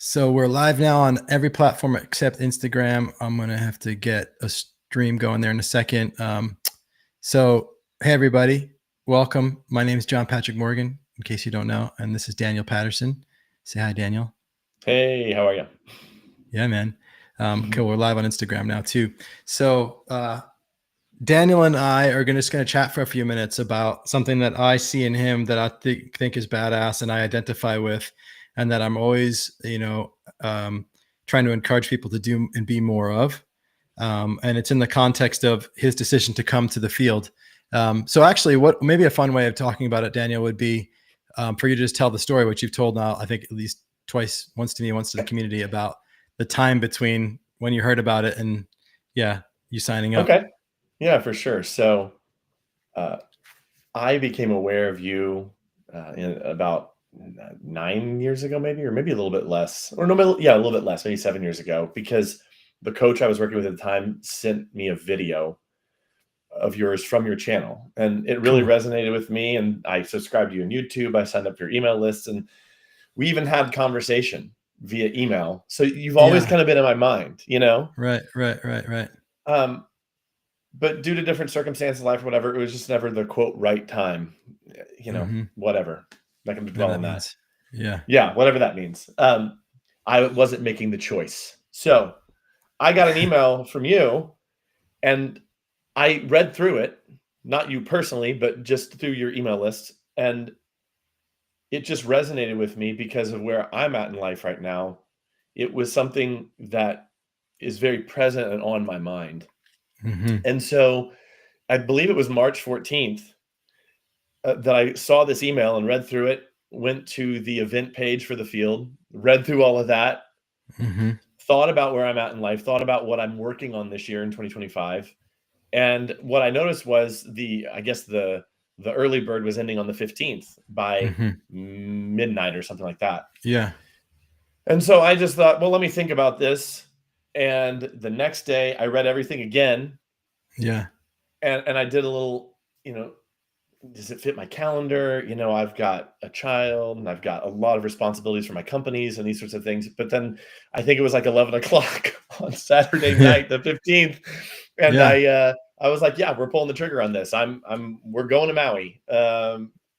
So we're live now on every platform except Instagram. I'm going to have to get a stream going there in a second. So, hey, everybody. Welcome. My name is John Patrick Morgan, in case you don't know. And this is Daniel Patterson. Say hi, Daniel. Hey, how are you? Yeah, man. Cool. We're live on Instagram now, too. So, Daniel and I are just going to chat for a few minutes about something that I see in him that I think is badass and I identify with, and that I'm always, trying to encourage people to do and be more of. And it's in the context of his decision to come to the field. So actually, what maybe a fun way of talking about it, Daniel, would be for you to just tell the story, which you've told now, I think at least twice, once to me, once to the community, about the time between when you heard about it and you signing up. Okay. Yeah, for sure. So I became aware of you in about 9 years ago, maybe, or maybe a little bit less, or no, yeah, a little bit less, maybe 7 years ago, because the coach I was working with at the time sent me a video of yours from your channel, and it really Cool. resonated with me. And I subscribed to you on YouTube. I signed up for your email list, and we even had conversation via email. So you've always Yeah. kind of been in my mind, Right. Um, but due to different circumstances, life or whatever, it was just never the quote right time, whatever. Not going to dwell on that. Means. Yeah. Yeah, whatever that means. I wasn't making the choice. So I got an email from you, and I read through it, not you personally, but just through your email list. And it just resonated with me because of where I'm at in life right now. It was something that is very present and on my mind. Mm-hmm. And so I believe it was March 14th that I saw this email and read through it, went to the event page for the field, read through all of that, thought about where I'm at in life, thought about what I'm working on this year in 2025. And what I noticed was the early bird was ending on the 15th by midnight or something like that. Yeah. And so I just thought, well, let me think about this. And the next day I read everything again. Yeah. And I did a little, does it fit my calendar? I've got a child and I've got a lot of responsibilities for my companies and these sorts of things. But then I think it was like 11 o'clock on Saturday night, the 15th. And Yeah. I was like, yeah, we're pulling the trigger on this. We're going to Maui.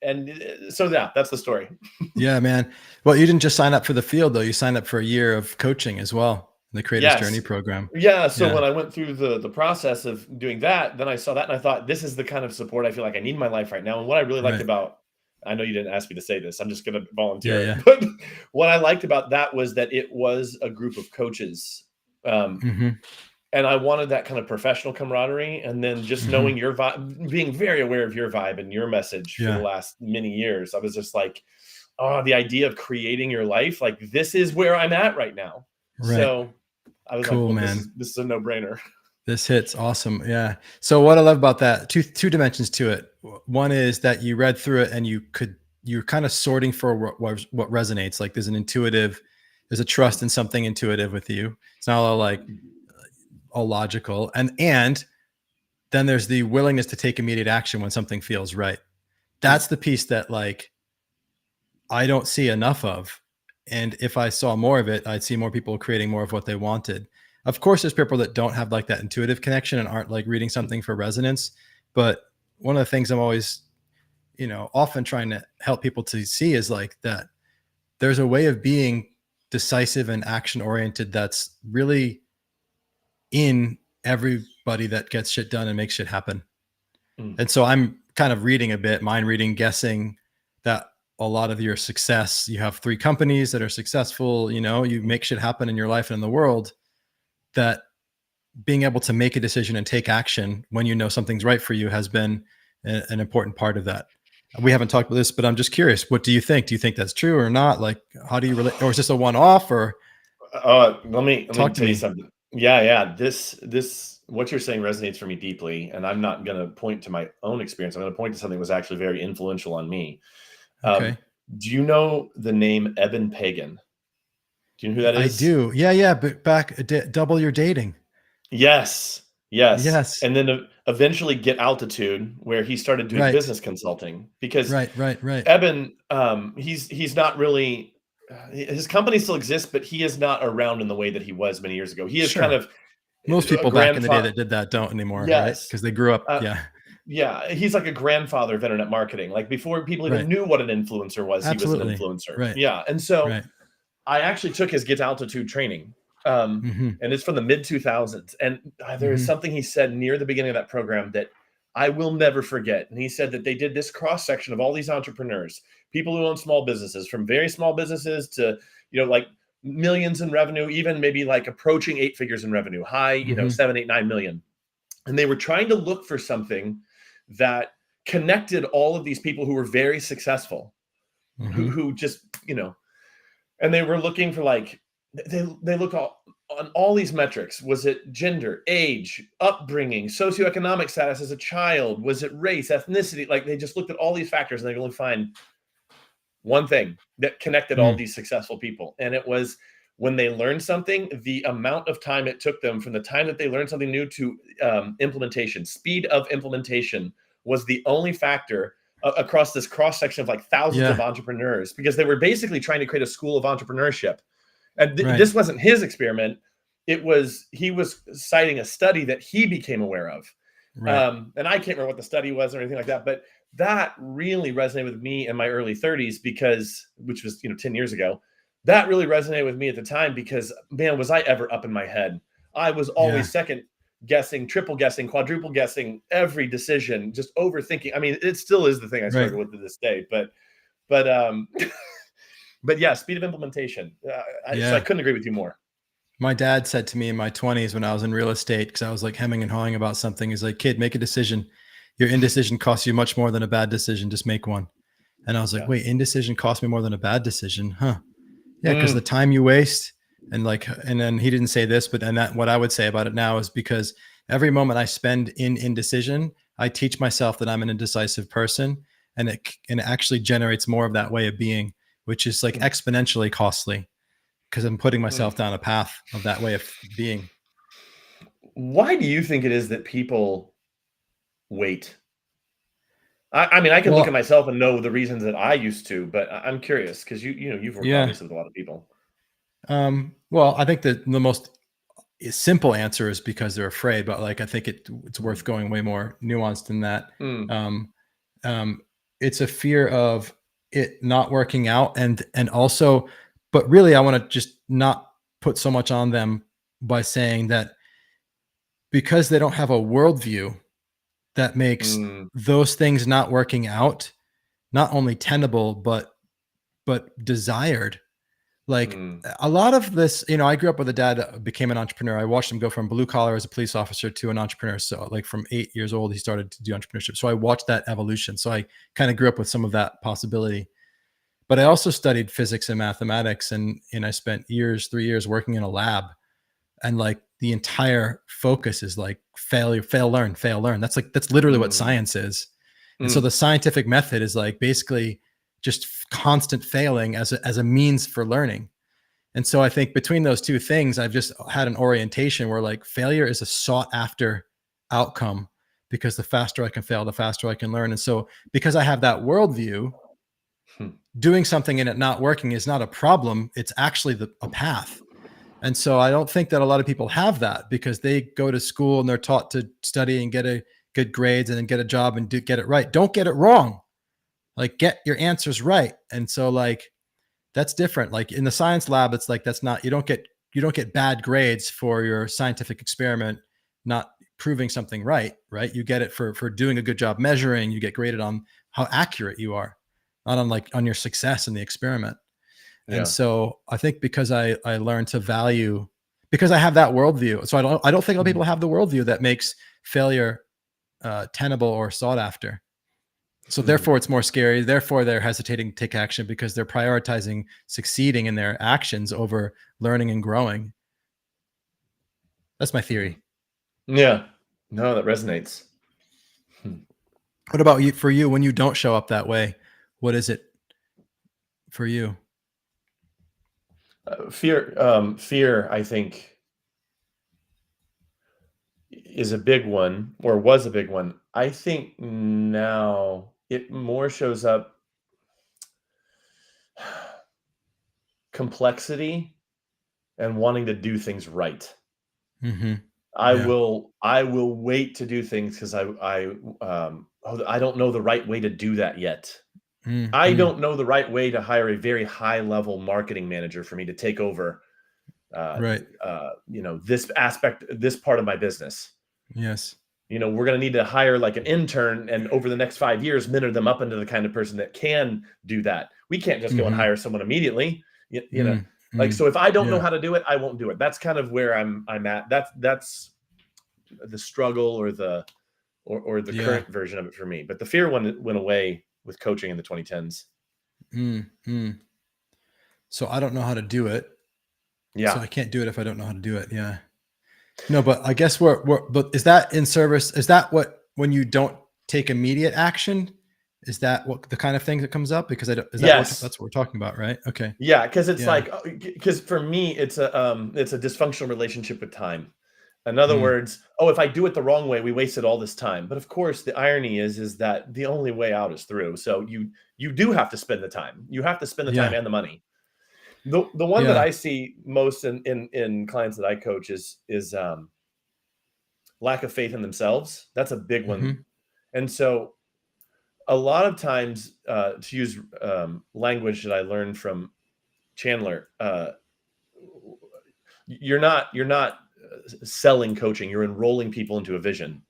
And so yeah, that's the story. Yeah, man. Well, you didn't just sign up for the field though. You signed up for a year of coaching as well, the Creator's Journey program. Yeah. So when I went through the process of doing that, then I saw that and I thought, this is the kind of support I feel like I need in my life right now. And what I really liked about, I know you didn't ask me to say this, I'm just going to volunteer. Yeah. But what I liked about that was that it was a group of coaches. And I wanted that kind of professional camaraderie. And then just knowing your vibe, being very aware of your vibe and your message for the last many years, I was just like, oh, the idea of creating your life, like this is where I'm at right now. Right. So I was cool, like, well, man. This is a no-brainer. This hits. Awesome. Yeah. So what I love about that, two dimensions to it. One is that you read through it and you're kind of sorting for what resonates. Like there's a trust in something intuitive with you. It's not all logical. And then there's the willingness to take immediate action when something feels right. That's the piece that I don't see enough of. And if I saw more of it, I'd see more people creating more of what they wanted. Of course, there's people that don't have that intuitive connection and aren't reading something for resonance. But one of the things I'm always, often trying to help people to see is that there's a way of being decisive and action oriented that's really in everybody that gets shit done and makes shit happen. And so I'm kind of reading a bit, mind reading, guessing that a lot of your success, you have 3 companies that are successful, you make shit happen in your life and in the world, that being able to make a decision and take action when you know something's right for you has been an important part of that. We haven't talked about this, but I'm just curious, what do you think? Do you think that's true or not? How do you relate? Or is this a one-off or? Let me tell you something. Yeah. This, what you're saying resonates for me deeply. And I'm not going to point to my own experience. I'm going to point to something that was actually very influential on me. Okay. Do you know the name Eben Pagan? Do you know who that is? I do. Yeah. But back double your dating. Yes. And then eventually Get Altitude, where he started doing business consulting, because right. Eben, he's not really his company still exists, but he is not around in the way that he was many years ago. He is kind Sure. of Most a people back in the day grandfather. that did that don't anymore, right? Yes. Because they grew up. Uh, Yeah. yeah, he's like a grandfather of internet marketing. Like before people even Right. knew what an influencer was, he was an Absolutely. influencer. Right. Yeah, and so Right. I actually took his Get Altitude training, Hmm. and it's from the mid 2000s. And there is Hmm. something he said near the beginning of that program that I will never forget. And he said that they did this cross section of all these entrepreneurs, people who own small businesses, from very small businesses to like millions in revenue, even maybe like approaching 8 figures in revenue, high, Hmm. 7, 8, 9 million. And they were trying to look for something that connected all of these people who were very successful, Hmm. who just and they were looking for like they look on all these metrics. Was it gender, age, upbringing, socioeconomic status as a child? Was it race, ethnicity? Like they just looked at all these factors and they could only find one thing that connected all Mm. these successful people. And it was when they learned something, the amount of time it took them from the time that they learned something new to implementation, speed of implementation was the only factor across this cross section of like thousands of Yeah. entrepreneurs, because they were basically trying to create a school of entrepreneurship. And Right. this wasn't his experiment. He was citing a study that he became aware of. Right. And I can't remember what the study was or anything like that, but that really resonated with me in my early 30s, because which was 10 years ago. That really resonated with me at the time because, man, was I ever up in my head. I was Yeah. always second guessing, triple guessing, quadruple guessing every decision, just overthinking. I mean, it still is the thing I Right. struggle with to this day, but but yeah, speed of implementation. So I Yeah. couldn't agree with you more. My dad said to me in my 20s when I was in real estate, because I was like hemming and hawing about something, he's like, kid, make a decision. Your indecision costs you much more than a bad decision. Just make one. And I was like, Yeah. wait, indecision cost me more than a bad decision? Huh. Yeah, because the Mm, time you waste and then he didn't say this, but and that what I would say about it now is because every moment I spend in indecision, I teach myself that I'm an indecisive person, and it actually generates more of that way of being, which is like mm, exponentially costly because I'm putting myself mm. down a path of that way of being. Why do you think it is that people wait? I mean, I can look at Well, myself and know the reasons that I used to, but I'm curious because you've worked yeah. obviously with a lot of people. Well, I think that the most simple answer is because they're afraid, but like I think it's Mm, worth going way more nuanced than that. mm, Um, um, it's a fear of it not working out, and also, but really, I want to just not put so much on them by saying that because they don't have a worldview that makes mm, those things not working out not only tenable but desired. Like mm, a lot of this, I grew up with a dad that became an entrepreneur. I watched him go from blue collar as a police officer to an entrepreneur. So, like from 8 years old, he started to do entrepreneurship. So I watched that evolution. So I kind of grew up with some of that possibility. But I also studied physics and mathematics, and I spent 3 years working in a lab. And like the entire focus is like failure, fail, learn, fail, learn. That's literally what mm, science is. And so mm, the scientific method is like basically just constant failing as a means for learning. And so I think between those two things, I've just had an orientation where like failure is a sought after outcome, because the faster I can fail, the faster I can learn. And so because I have that worldview, hmm, doing something and it not working is not a problem. It's actually a path. And so I don't think that a lot of people have that, because they go to school and they're taught to study and get a good grades and then get a job and get it right. Don't get it wrong. Like get your answers right. And so like that's different. Like in the science lab, it's like that's not you don't get bad grades for your scientific experiment not proving something right, right? You get it for doing a good job measuring. You get graded on how accurate you are, not on like on your success in the experiment. And yeah. so I think because I learned to value, because I have that worldview. So I don't think a lot of Mhm, people have the worldview that makes failure tenable or sought after. So hmm. therefore it's more scary. Therefore they're hesitating to take action because they're prioritizing succeeding in their actions over learning and growing. That's my Hmm. theory. Yeah. No, that resonates. Hmm. What about you, for you, when you don't show up that way? What is it for you? Fear, I think, is a big one, or was a big one. I think now it more shows up. complexity and wanting to do things right. Mm-hmm. I Yeah. will I will wait to do things because I don't know the right way to do that yet. I Mm-hmm. don't know the right way to hire a very high level marketing manager for me to take over, Right. this aspect, this part of my business. Yes. We're going to need to hire like an intern, and over the next 5 years, mentor them up into the kind of person that can do that. We can't just go and Mm-hmm. hire someone immediately. Like, Mm-hmm. so if I don't know Yeah. how to do it, I won't do it. That's kind of where I'm at. That's the struggle, or the Yeah. current version of it for me. But the fear one went away with coaching in the 2010s. Mm-hmm. So I don't know how to do it. So Yeah. I can't do it if I don't know how to do it. Yeah. No, but I guess but is that in service? Is that what, when you don't take immediate action, is that what the kind of thing that comes up? Because is that Yes. that's what we're talking about, right? Okay. Yeah, because it's Yeah. like, because for me, it's a dysfunctional relationship with time. In other Mm, words, oh, if I do it the wrong way, we wasted all this time. But of course, the irony is that the only way out is through. So you do have to spend the time. You have to spend the time yeah. and the money. The one that Yeah. I see most in clients that I coach is lack of faith in themselves. That's a big one. Hmm. And so a lot of times, to use language that I learned from Chandler, you're not selling coaching. You're enrolling people into a vision,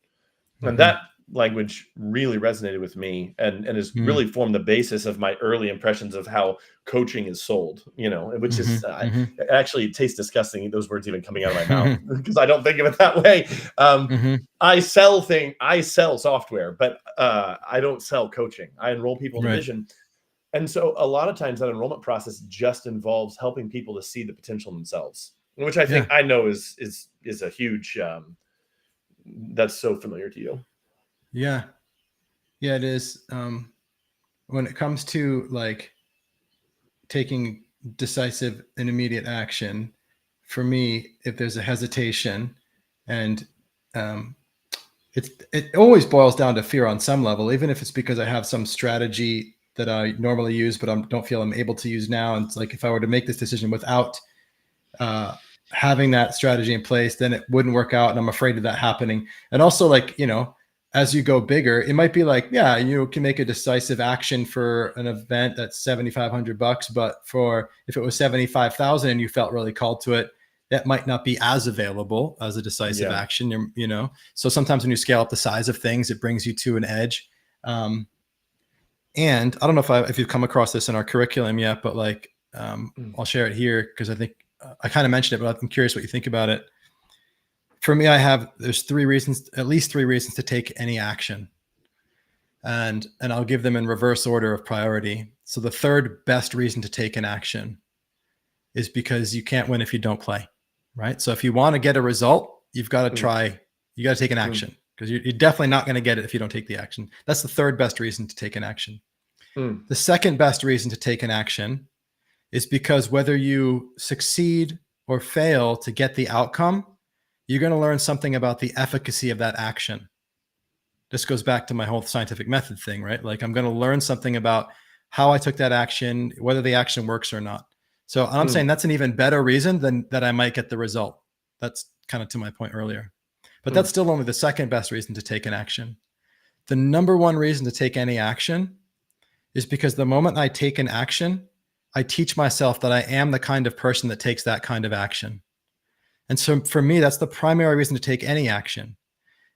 and Hmm. that language really resonated with me, and has Mm, really formed the basis of my early impressions of how coaching is sold. Which hmm. is, Hmm. actually, it tastes disgusting, those words even coming out of my mouth, because I don't think of it that way. Hmm. I sell software, but I don't sell coaching. I enroll people in a Right. vision. And so a lot of times that enrollment process just involves helping people to see the potential in themselves, which I think Yeah. I know is a huge, that's so familiar to you. Yeah. Yeah, it is. When it comes to like taking decisive and immediate action, for me, if there's a hesitation, and um, it always boils down to fear on some level, even if it's because I have some strategy that I normally use, but I don't feel I'm able to use now. And it's like, if I were to make this decision without uh, having that strategy in place, then it wouldn't work out. And I'm afraid of that happening. And also, like, as you go bigger, it might be like, yeah, you can make a decisive action for an event that's $7,500, but for if it was 75,000 and you felt really called to it, that might not be as available as a decisive Yeah. action. So sometimes when you scale up the size of things, it brings you to an edge. And I don't know if you've come across this in our curriculum yet, but like, Mm. I'll share it here because I think I kind of mentioned it, but I'm curious what you think about it. For me, there's at least three reasons to take any action. And I'll give them in reverse order of priority. So the third best reason to take an action is because you can't win if you don't play, right? So if you want to get a result, you've got to Mm. try, you got to take an Mm. action, because you're definitely not going to get it if you don't take the action. That's the third best reason to take an action. Mm. The second best reason to take an action is because whether you succeed or fail to get the outcome, you're going to learn something about the efficacy of that action. This goes back to my whole scientific method thing, right? Like, I'm going to learn something about how I took that action, whether the action works or not. So I'm saying Mm. that's an even better reason than that I might get the result. That's kind of to my point earlier. But that's Mm. still only the second best reason to take an action. The number one reason to take any action is because the moment I take an action, I teach myself that I am the kind of person that takes that kind of action. And so for me, that's the primary reason to take any action.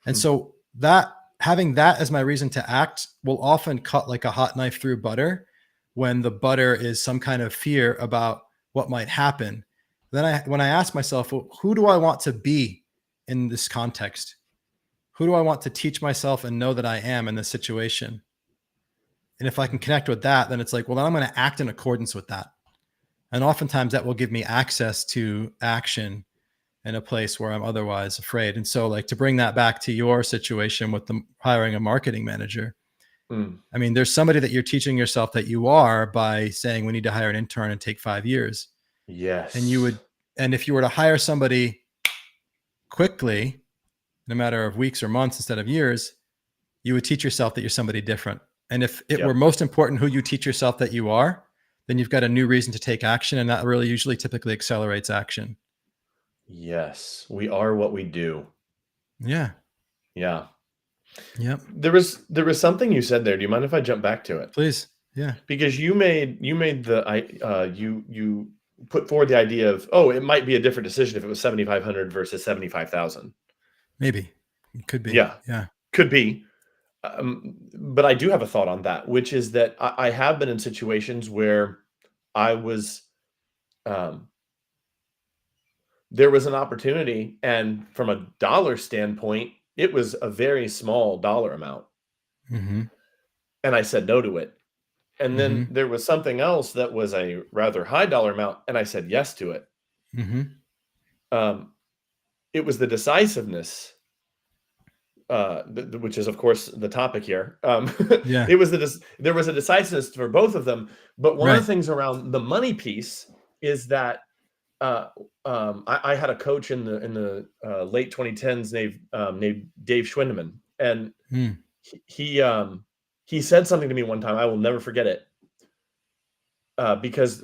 And Mm. so that having that as my reason to act will often cut like a hot knife through butter when the butter is some kind of fear about what might happen. When I ask myself, well, who do I want to be in this context? Who do I want to teach myself and know that I am in this situation? And if I can connect with that, then it's like, well, then I'm going to act in accordance with that. And oftentimes that will give me access to action in a place where I'm otherwise afraid. And so, like, to bring that back to your situation with the hiring a marketing manager, Mm. I mean, there's somebody that you're teaching yourself that you are by saying we need to hire an intern and take 5 years. And Yes. and if you were to hire somebody quickly, in a matter of weeks or months instead of years, you would teach yourself that you're somebody different. And if it were Yep. most important who you teach yourself that you are, then you've got a new reason to take action. And that really usually typically accelerates action. Yes. We are what we do. Yeah. Yeah. Yep. There was something you said there. Do you mind if I jump back to it? Please. Yeah. Because you made you put forward the idea of, oh, it might be a different decision if it was 7,500 versus 75,000. Maybe it could be. Yeah, Yeah. could be. But I do have a thought on that, which is that I have been in situations where I was, um, there was an opportunity, and from a dollar standpoint, it was a very small dollar amount, Mm-hmm. and I said no to it. And then Mm-hmm. there was something else that was a rather high dollar amount, and I said yes to it. Mm-hmm. Um, it was the decisiveness, which is of course the topic here. Yeah. It was there was a decisiveness for both of them, but one of the Right. things around the money piece is that uh, I had a coach in the late 2010s named Dave Schwindeman, and Mm. he he, um, he said something to me one time. I will never forget it. Because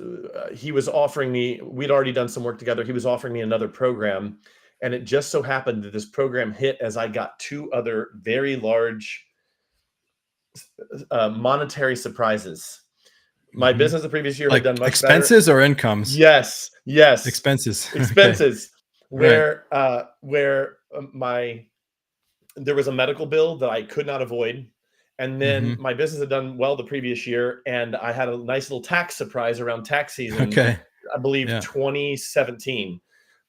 he was offering me, we'd already done some work together. He was offering me another program. And it just so happened that this program hit as I got two other very large monetary surprises. My Mm-hmm. business the previous year had Like done much better. expenses or incomes? Yes, yes, Expenses. Okay. expenses. Right. Where my there was a medical bill that I could not avoid. And then Mm-hmm. my business had done well the previous year, and I had a nice little tax surprise around tax season in, Okay. I believe, Yeah. 2017.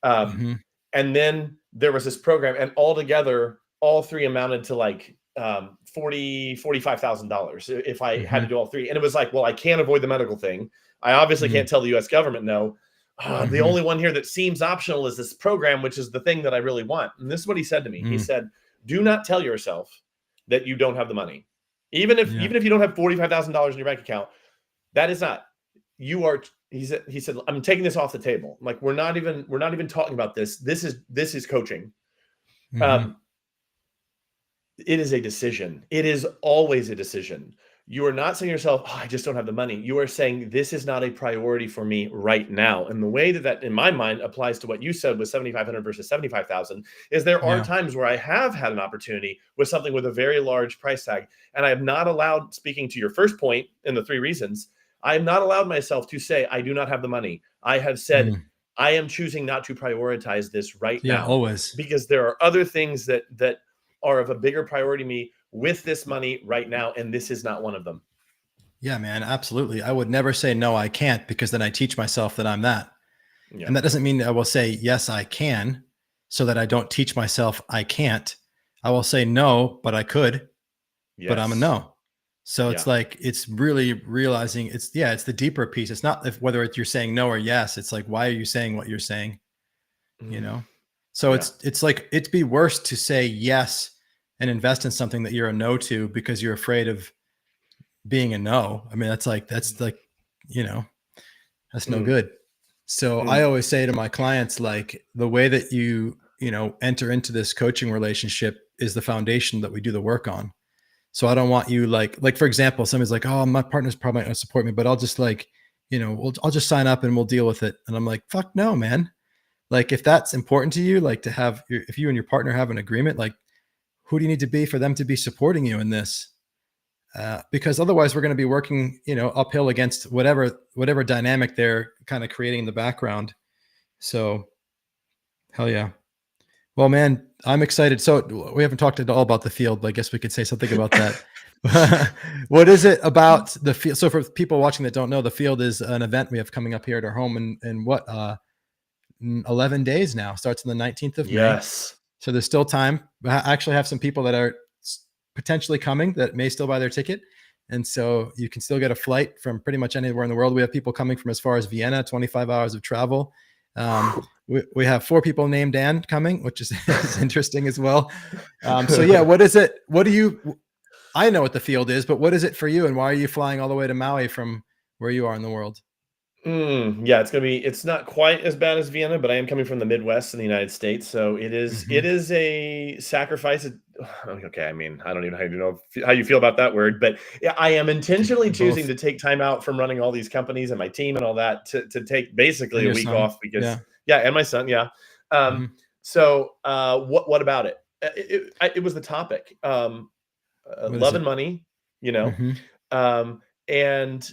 Um, Mm-hmm. and then there was this program, and altogether, all three amounted to like $45,000 if I had Mm-hmm. to do all three. And it was like, well, I can't avoid the medical thing. I obviously Mm-hmm. can't tell the US government no. The Mm-hmm. only one here that seems optional is this program, which is the thing that I really want. And this is what he said to me. He Mm. said, do not tell yourself that you don't have the money. Yeah. Even if you don't have $45,000 in your bank account, that is not, you are, he said, I'm taking this off the table. Like, we're not even talking about this. This is coaching. Mm-hmm. Um, it is a decision. It is always a decision. You are not saying to yourself, oh, I just don't have the money. You are saying, this is not a priority for me right now. And the way that in my mind applies to what you said with 7,500 versus 75,000 is there are Yeah. times where I have had an opportunity with something with a very large price tag. And I have not allowed, speaking to your first point in the three reasons, I have not allowed myself to say, I do not have the money. I have said, Mm. I am choosing not to prioritize this right Yeah. now Always. because there are other things that are of a bigger priority to me with this money right now, and this is not one of them. Yeah, man. Absolutely. I would never say no, I can't, because then I teach myself that I'm that. Yeah. And that doesn't mean that I will say yes, I can, so that I don't teach myself I can't. I will say no, but I could, but I'm a Yes. no. So it's Yeah. like, it's really realizing it's the deeper piece. It's not if whether you're saying no or yes. It's like, why are you saying what you're saying? You Mm, know? So yeah. it's like, it'd be worse to say yes and invest in something that you're a no to because you're afraid of being a no. I mean, that's like, you know, that's no Mm, good. So I mm, always say to my clients, like, the way that you enter into this coaching relationship is the foundation that we do the work on. So I don't want you like for example, somebody's like, oh, my partner's probably not going to support me, but I'll just like, I'll just sign up and we'll deal with it. And I'm like, fuck no, man. Like, if that's important to you, like to have if you and your partner have an agreement, like, who do you need to be for them to be supporting you in this? Because otherwise we're going to be working, uphill against whatever dynamic they're kind of creating in the background. So hell yeah. Well, man, I'm excited. So we haven't talked at all about the field, but I guess we could say something about that. What is it about the field? So for people watching that don't know, the field is an event we have coming up here at our home in 11 days now. Starts on the 19th of May. yes. So there's still time. I actually have some people that are potentially coming that may still buy their ticket. And so you can still get a flight from pretty much anywhere in the world. We have people coming from as far as Vienna, 25 hours of travel. We have 4 people named Dan coming, which is interesting as well. So yeah, what is it? I know what the field is, but what is it for you? And why are you flying all the way to Maui from where you are in the world? Yeah, it's not quite as bad as Vienna, but I am coming from the Midwest in the United States, so it Hmm. is a sacrifice. Okay, I mean, I don't even know how you feel about that word, but yeah, I am intentionally choosing Both. to take time out from running all these companies and my team and all that to take basically And a your week son. off because Yeah. yeah, and my son, yeah. Um, Hmm. what about it? It was the topic. What is Love and it? money, you know, Hmm. and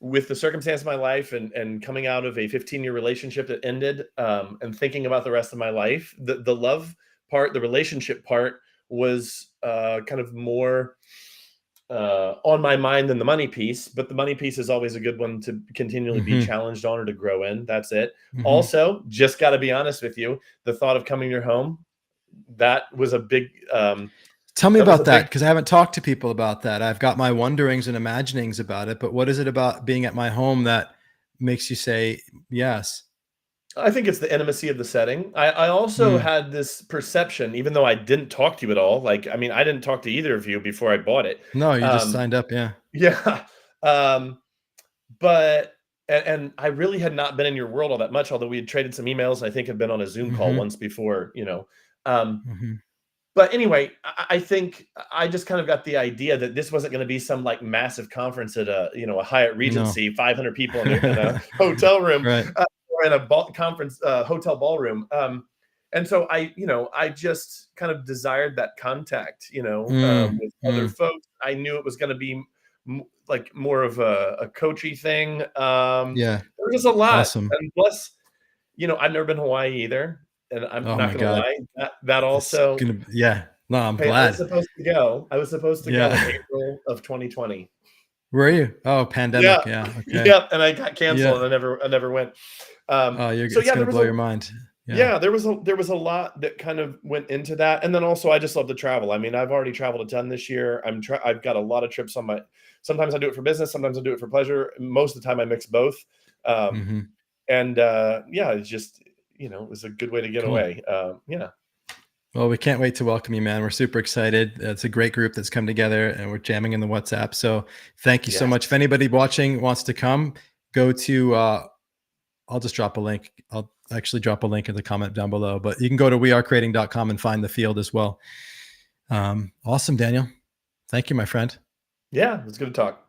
with the circumstance of my life and coming out of a 15-year relationship that ended, and thinking about the rest of my life, the love part, the relationship part was kind of more on my mind than the money piece. But the money piece is always a good one to continually be Hmm. challenged on or to grow in. That's it. Hmm. Also, just got to be honest with you, the thought of coming to your home, that was a big Tell me that was a about that big because I haven't talked to people about that. I've got my wonderings and imaginings about it, but what is it about being at my home that makes you say yes? I think it's the intimacy of the setting. I also Mm. had this perception, even though I didn't talk to you at all. Like, I mean, I didn't talk to either of you before I bought it. No, you just Um, signed up. Yeah. yeah, um, but and I really had not been in your world all that much. Although we had traded some emails, I think had been on a Zoom call Hmm. once before. Um, Hmm. but anyway, I think I just kind of got the idea that this wasn't going to be some like massive conference at a Hyatt No. Regency, 500 people in a hotel room, Right. or in a conference hotel ballroom. And so I just kind of desired that contact, Mm, with other mm. folks. I knew it was going to be like more of a coachy thing. Yeah. There was just a lot, Awesome. and plus, I've never been to Hawaii either, and I'm Oh not my gonna God. lie, that It's also gonna be, yeah. No, I'm hey, I was glad. supposed to go. I was supposed to go in Yeah. April of 2020. Were you? Oh, Yeah. pandemic. Yeah. Okay. Yep, and I got canceled, Yeah. and I never went. Oh, So it's yeah, gonna blow your mind. Yeah. yeah, there was a lot that kind of went into that, and then also I just love to travel. I mean, I've already traveled a ton this year. I've got a lot of trips on my sometimes I do it for business, sometimes I do it for pleasure. Most of the time I mix both. Um, Hmm. and yeah, it's just, it was a good way to get Cool. away. Yeah. Well, we can't wait to welcome you, man. We're super excited. It's a great group that's come together and we're jamming in the WhatsApp. So thank you so Yes. much. If anybody watching wants to come, go to, I'll just drop a link. I'll actually drop a link in the comment down below, but you can go to wearecreating.com and find the field as well. Awesome, Daniel. Thank you, my friend. Yeah, it was good to talk.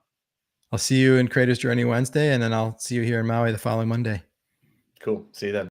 I'll see you in Creators Journey Wednesday, and then I'll see you here in Maui the following Monday. Cool. See you then.